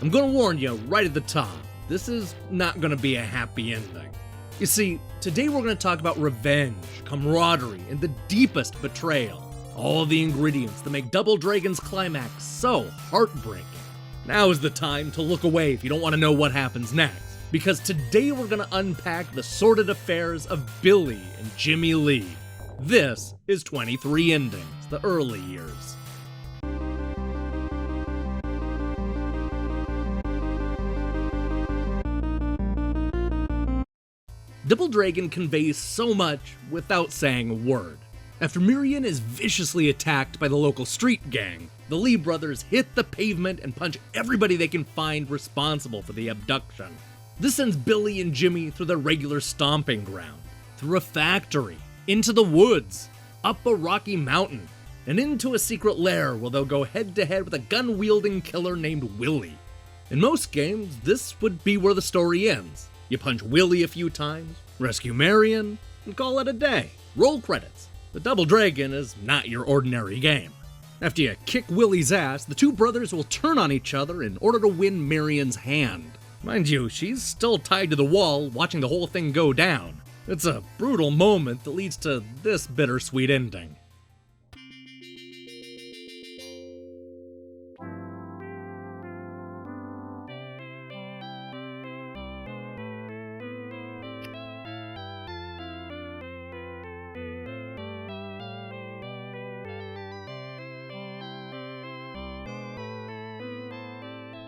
I'm gonna warn you right at the top, this is not gonna be a happy ending. You see, today we're gonna talk about revenge, camaraderie, and the deepest betrayal. All the ingredients that make Double Dragon's climax so heartbreaking. Now is the time to look away if you don't want to know what happens next, because today we're gonna unpack the sordid affairs of Billy and Jimmy Lee. This is 23 Endings, the early years. Double Dragon conveys so much without saying a word. After Miriam is viciously attacked by the local street gang, the Lee brothers hit the pavement and punch everybody they can find responsible for the abduction. This sends Billy and Jimmy through their regular stomping ground, through a factory, into the woods, up a rocky mountain, and into a secret lair where they'll go head-to-head with a gun-wielding killer named Willie. In most games, this would be where the story ends. You punch Willie a few times, rescue Marion, and call it a day. Roll credits. But Double Dragon is not your ordinary game. After you kick Willie's ass, the two brothers will turn on each other in order to win Marion's hand. Mind you, she's still tied to the wall, watching the whole thing go down. It's a brutal moment that leads to this bittersweet ending.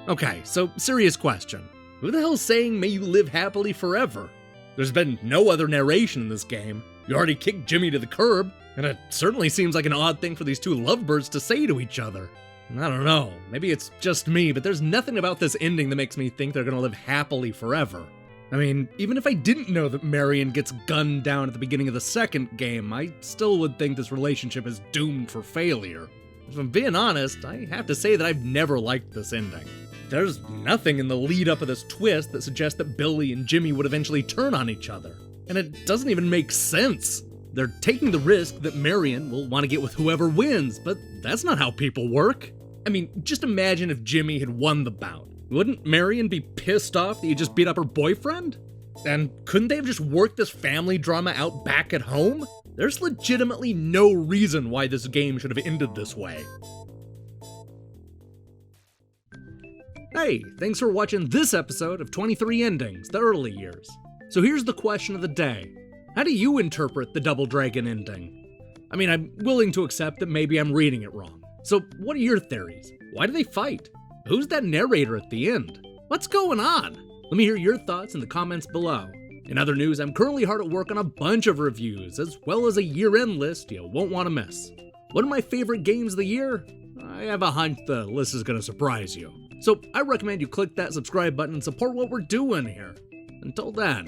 Okay, so serious question. Who the hell's saying may you live happily forever? There's been no other narration in this game. You already kicked Jimmy to the curb, and it certainly seems like an odd thing for these two lovebirds to say to each other. I don't know, maybe it's just me, but there's nothing about this ending that makes me think they're gonna live happily forever. I mean, even if I didn't know that Marion gets gunned down at the beginning of the second game, I still would think this relationship is doomed for failure. If I'm being honest, I have to say that I've never liked this ending. There's nothing in the lead up of this twist that suggests that Billy and Jimmy would eventually turn on each other. And it doesn't even make sense. They're taking the risk that Marion will want to get with whoever wins, but that's not how people work. I mean, just imagine if Jimmy had won the bout. Wouldn't Marion be pissed off that he just beat up her boyfriend? And couldn't they have just worked this family drama out back at home? There's legitimately no reason why this game should have ended this way. Hey, thanks for watching this episode of 23 Endings, the early years. So here's the question of the day. How do you interpret the Double Dragon ending? I mean, I'm willing to accept that maybe I'm reading it wrong. So what are your theories? Why do they fight? Who's that narrator at the end? What's going on? Let me hear your thoughts in the comments below. In other news, I'm currently hard at work on a bunch of reviews, as well as a year-end list you won't want to miss. What are my favorite games of the year? I have a hunch the list is going to surprise you. So I recommend you click that subscribe button and support what we're doing here. Until then.